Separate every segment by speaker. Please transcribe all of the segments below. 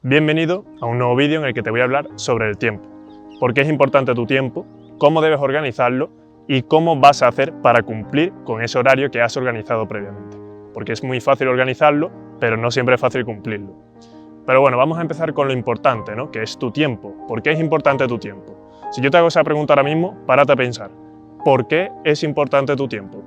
Speaker 1: Bienvenido a un nuevo vídeo en el que te voy a hablar sobre el tiempo. ¿Por qué es importante tu tiempo? ¿Cómo debes organizarlo? Y cómo vas a hacer para cumplir con ese horario que has organizado previamente. Porque es muy fácil organizarlo, pero no siempre es fácil cumplirlo. Pero bueno, vamos a empezar con lo importante, ¿no? Que es tu tiempo. ¿Por qué es importante tu tiempo? Si yo te hago esa pregunta ahora mismo, párate a pensar. ¿Por qué es importante tu tiempo?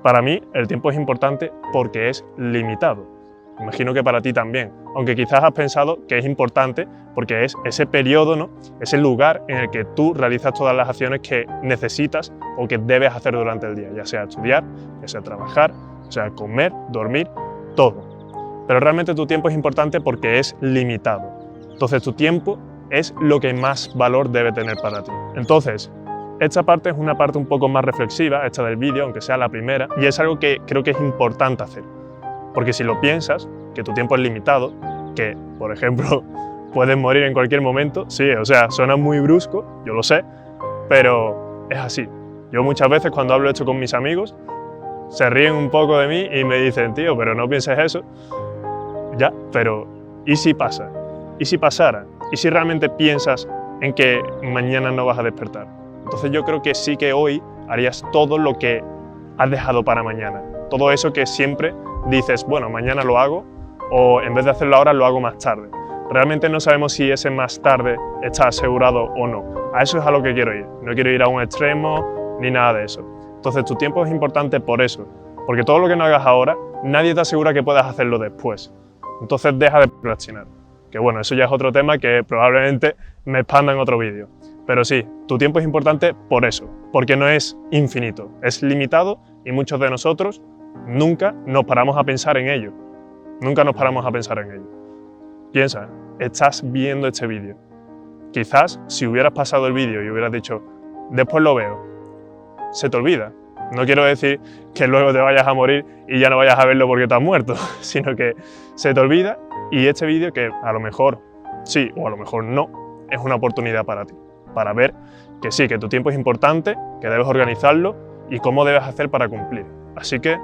Speaker 1: Para mí, el tiempo es importante porque es limitado. Imagino que para ti también, aunque quizás has pensado que es importante porque es ese periodo, ¿no? Ese lugar en el que tú realizas todas las acciones que necesitas o que debes hacer durante el día, ya sea estudiar, ya sea trabajar, ya sea comer, dormir, todo. Pero realmente tu tiempo es importante porque es limitado. Entonces tu tiempo es lo que más valor debe tener para ti. Entonces, esta parte es una parte un poco más reflexiva, esta del vídeo, aunque sea la primera, y es algo que creo que es importante hacer. Porque si lo piensas, que tu tiempo es limitado, que, por ejemplo, puedes morir en cualquier momento, sí, o sea, suena muy brusco, yo lo sé, pero es así. Yo muchas veces cuando hablo esto con mis amigos, se ríen un poco de mí y me dicen, tío, pero no pienses eso. Ya, pero ¿y si pasa? ¿Y si pasara? ¿Y si realmente piensas en que mañana no vas a despertar? Entonces yo creo que sí que hoy harías todo lo que has dejado para mañana. Todo eso que siempre dices, bueno, mañana lo hago, o en vez de hacerlo ahora lo hago más tarde. Realmente no sabemos si ese más tarde está asegurado o no. A eso es a lo que quiero ir. No quiero ir a un extremo ni nada de eso. Entonces tu tiempo es importante por eso, porque todo lo que no hagas ahora, nadie te asegura que puedas hacerlo después. Entonces deja de procrastinar. Que bueno, eso ya es otro tema que probablemente me expanda en otro vídeo. Pero sí, tu tiempo es importante por eso, porque no es infinito, es limitado y muchos de nosotros nunca nos paramos a pensar en ello. Nunca nos paramos a pensar en ello. Piensa, estás viendo este vídeo. Quizás si hubieras pasado el vídeo y hubieras dicho, después lo veo, se te olvida. No quiero decir que luego te vayas a morir y ya no vayas a verlo porque te has muerto, sino que se te olvida y este vídeo, que a lo mejor sí o a lo mejor no, es una oportunidad para ti, para ver que sí, que tu tiempo es importante, que debes organizarlo y cómo debes hacer para cumplir. Así que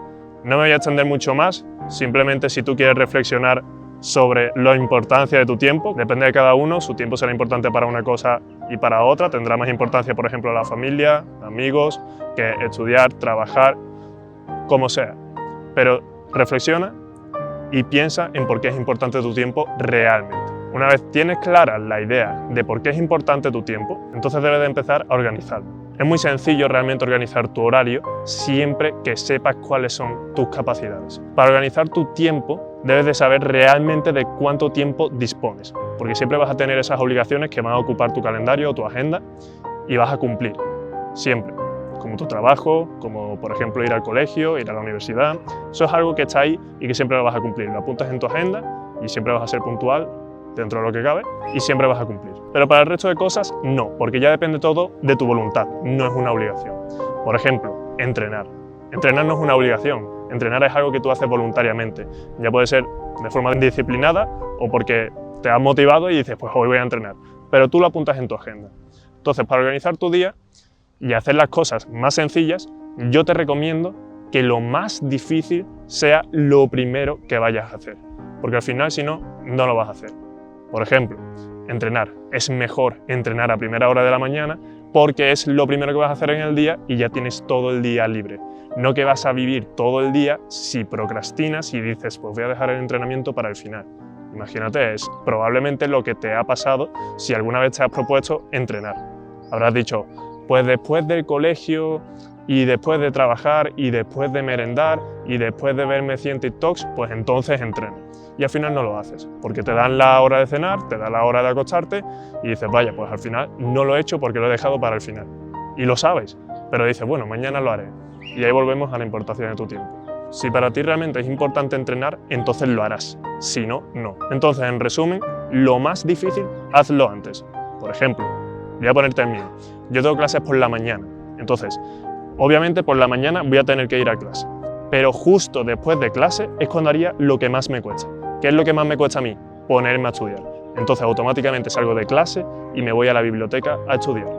Speaker 1: no me voy a extender mucho más, simplemente si tú quieres reflexionar sobre la importancia de tu tiempo, depende de cada uno, su tiempo será importante para una cosa y para otra, tendrá más importancia, por ejemplo, la familia, amigos, que estudiar, trabajar, como sea. Pero reflexiona y piensa en por qué es importante tu tiempo realmente. Una vez tienes clara la idea de por qué es importante tu tiempo, entonces debes de empezar a organizarlo. Es muy sencillo realmente organizar tu horario siempre que sepas cuáles son tus capacidades. Para organizar tu tiempo debes de saber realmente de cuánto tiempo dispones, porque siempre vas a tener esas obligaciones que van a ocupar tu calendario o tu agenda y vas a cumplir, siempre. Como tu trabajo, como por ejemplo ir al colegio, ir a la universidad. Eso es algo que está ahí y que siempre lo vas a cumplir. Lo apuntas en tu agenda y siempre vas a ser puntual dentro de lo que cabe y siempre vas a cumplir. Pero para el resto de cosas, no, porque ya depende todo de tu voluntad, no es una obligación. Por ejemplo, entrenar. Entrenar no es una obligación, entrenar es algo que tú haces voluntariamente. Ya puede ser de forma disciplinada o porque te has motivado y dices, pues hoy voy a entrenar. Pero tú lo apuntas en tu agenda. Entonces, para organizar tu día y hacer las cosas más sencillas, yo te recomiendo que lo más difícil sea lo primero que vayas a hacer. Porque al final, si no, no lo vas a hacer. Por ejemplo, entrenar. Es mejor entrenar a primera hora de la mañana porque es lo primero que vas a hacer en el día y ya tienes todo el día libre. No que vas a vivir todo el día si procrastinas y dices, pues voy a dejar el entrenamiento para el final. Imagínate, es probablemente lo que te ha pasado si alguna vez te has propuesto entrenar. Habrás dicho, pues después del colegio y después de trabajar y después de merendar y después de verme 100 TikToks, pues entonces entreno. Y al final no lo haces, porque te dan la hora de cenar, te dan la hora de acostarte y dices, vaya, pues al final no lo he hecho porque lo he dejado para el final. Y lo sabes, pero dices, bueno, mañana lo haré. Y ahí volvemos a la importancia de tu tiempo. Si para ti realmente es importante entrenar, entonces lo harás. Si no, no. Entonces, en resumen, lo más difícil, hazlo antes. Por ejemplo, voy a ponerte el mío. Yo tengo clases por la mañana, entonces, obviamente por la mañana voy a tener que ir a clase. Pero justo después de clase es cuando haría lo que más me cuesta. ¿Qué es lo que más me cuesta a mí? Ponerme a estudiar. Entonces automáticamente salgo de clase y me voy a la biblioteca a estudiar.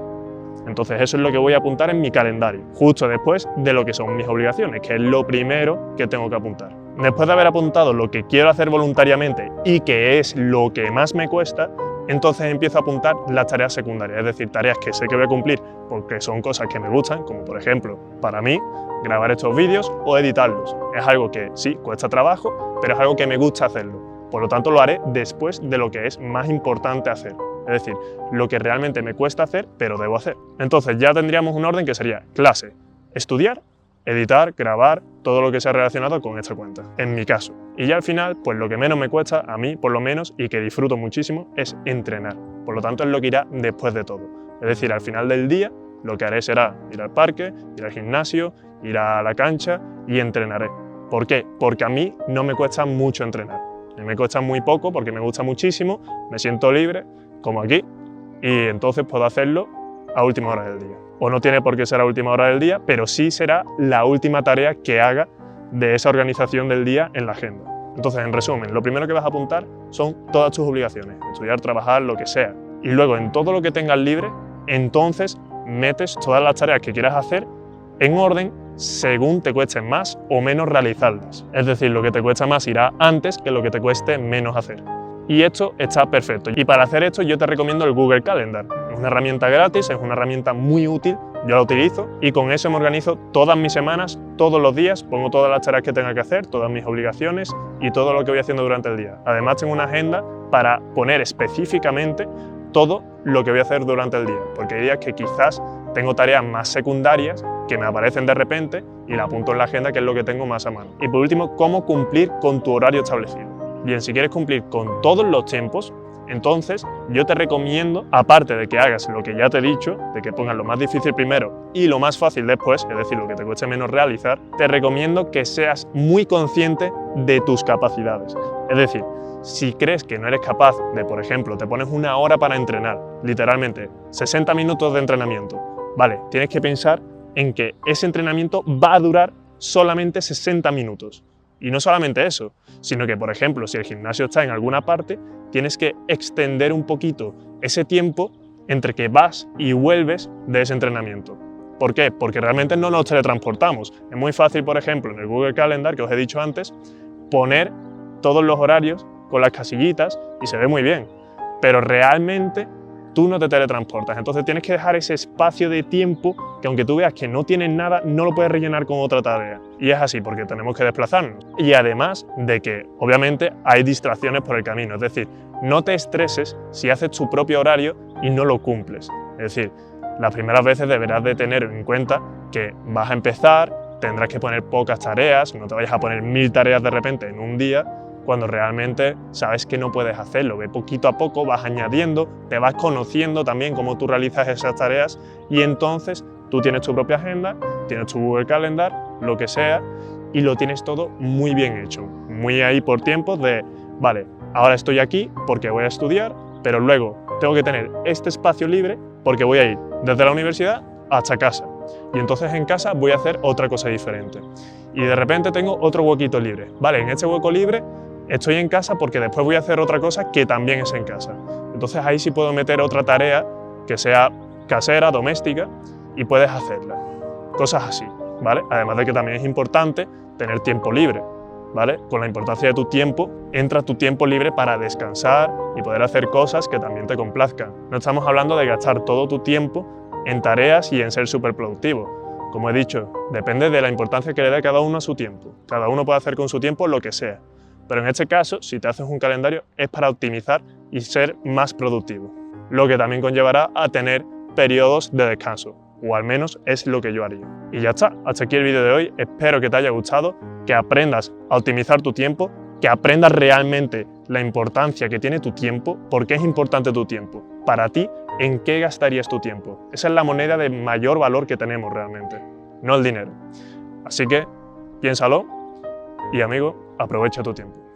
Speaker 1: Entonces eso es lo que voy a apuntar en mi calendario, justo después de lo que son mis obligaciones, que es lo primero que tengo que apuntar. después de haber apuntado lo que quiero hacer voluntariamente y que es lo que más me cuesta, entonces empiezo a apuntar las tareas secundarias, es decir, tareas que sé que voy a cumplir porque son cosas que me gustan, como por ejemplo, para mí, grabar estos vídeos o editarlos. Es algo que sí, cuesta trabajo, pero es algo que me gusta hacerlo. Por lo tanto, lo haré después de lo que es más importante hacer. Es decir, lo que realmente me cuesta hacer, pero debo hacer. Entonces ya tendríamos un orden que sería clase, estudiar, editar, grabar, todo lo que sea relacionado con esta cuenta, en mi caso. Y ya al final, pues lo que menos me cuesta, a mí por lo menos, y que disfruto muchísimo, es entrenar. Por lo tanto, es lo que irá después de todo. Es decir, al final del día, lo que haré será ir al parque, ir al gimnasio, ir a la cancha y entrenaré. ¿Por qué? Porque a mí no me cuesta mucho entrenar. A mí me cuesta muy poco porque me gusta muchísimo, me siento libre, como aquí, y entonces puedo hacerlo a última hora del día. O no tiene por qué ser a última hora del día, pero sí será la última tarea que haga de esa organización del día en la agenda. Entonces, en resumen, lo primero que vas a apuntar son todas tus obligaciones, estudiar, trabajar, lo que sea. Y luego, en todo lo que tengas libre, entonces metes todas las tareas que quieras hacer en orden según te cuesten más o menos realizarlas. Es decir, lo que te cuesta más irá antes que lo que te cueste menos hacer. Y esto está perfecto. Y para hacer esto yo te recomiendo el Google Calendar. Es una herramienta gratis, es una herramienta muy útil, yo la utilizo y con eso me organizo todas mis semanas, todos los días, pongo todas las tareas que tenga que hacer, todas mis obligaciones y todo lo que voy haciendo durante el día. Además tengo una agenda para poner específicamente todo lo que voy a hacer durante el día, porque hay días que quizás tengo tareas más secundarias que me aparecen de repente y la apunto en la agenda, que es lo que tengo más a mano. Y por último, cómo cumplir con tu horario establecido. Bien, si quieres cumplir con todos los tiempos, entonces yo te recomiendo, aparte de que hagas lo que ya te he dicho, de que pongas lo más difícil primero y lo más fácil después, es decir, lo que te cueste menos realizar, te recomiendo que seas muy consciente de tus capacidades. Es decir, si crees que no eres capaz de, por ejemplo, te pones una hora para entrenar, literalmente 60 minutos de entrenamiento, vale, tienes que pensar en que ese entrenamiento va a durar solamente 60 minutos. Y no solamente eso, sino que, por ejemplo, si el gimnasio está en alguna parte, tienes que extender un poquito ese tiempo entre que vas y vuelves de ese entrenamiento. ¿Por qué? Porque realmente no nos teletransportamos. Es muy fácil, por ejemplo, en el Google Calendar, que os he dicho antes, poner todos los horarios con las casillitas y se ve muy bien. Pero realmente tú no te teletransportas, entonces tienes que dejar ese espacio de tiempo que aunque tú veas que no tienes nada, no lo puedes rellenar con otra tarea. Y es así porque tenemos que desplazarnos. Y además de que, obviamente, hay distracciones por el camino, es decir, no te estreses si haces tu propio horario y no lo cumples. Es decir, las primeras veces deberás de tener en cuenta que vas a empezar, tendrás que poner pocas tareas, no te vayas a poner 1000 tareas de repente en un día, cuando realmente sabes que no puedes hacerlo. Ve poquito a poco, vas añadiendo, te vas conociendo también cómo tú realizas esas tareas y entonces tú tienes tu propia agenda, tienes tu Google Calendar, lo que sea, y lo tienes todo muy bien hecho. Muy ahí por tiempos de, vale, ahora estoy aquí porque voy a estudiar, pero luego tengo que tener este espacio libre porque voy a ir desde la universidad hasta casa. Y entonces en casa voy a hacer otra cosa diferente. Y de repente tengo otro huequito libre. Vale, en este hueco libre estoy en casa porque después voy a hacer otra cosa que también es en casa. Entonces ahí sí puedo meter otra tarea que sea casera, doméstica, y puedes hacerla. Cosas así, ¿vale? Además de que también es importante tener tiempo libre, ¿vale? Con la importancia de tu tiempo, entra tu tiempo libre para descansar y poder hacer cosas que también te complazcan. No estamos hablando de gastar todo tu tiempo en tareas y en ser súper productivo. Como he dicho, depende de la importancia que le dé cada uno a su tiempo. Cada uno puede hacer con su tiempo lo que sea. Pero en este caso, si te haces un calendario, es para optimizar y ser más productivo. Lo que también conllevará a tener periodos de descanso, o al menos es lo que yo haría. Y ya está, hasta aquí el vídeo de hoy. Espero que te haya gustado, que aprendas a optimizar tu tiempo, que aprendas realmente la importancia que tiene tu tiempo, por qué es importante tu tiempo. Para ti, ¿en qué gastarías tu tiempo? Esa es la moneda de mayor valor que tenemos realmente, no el dinero. Así que, piénsalo y amigo, aprovecha tu tiempo.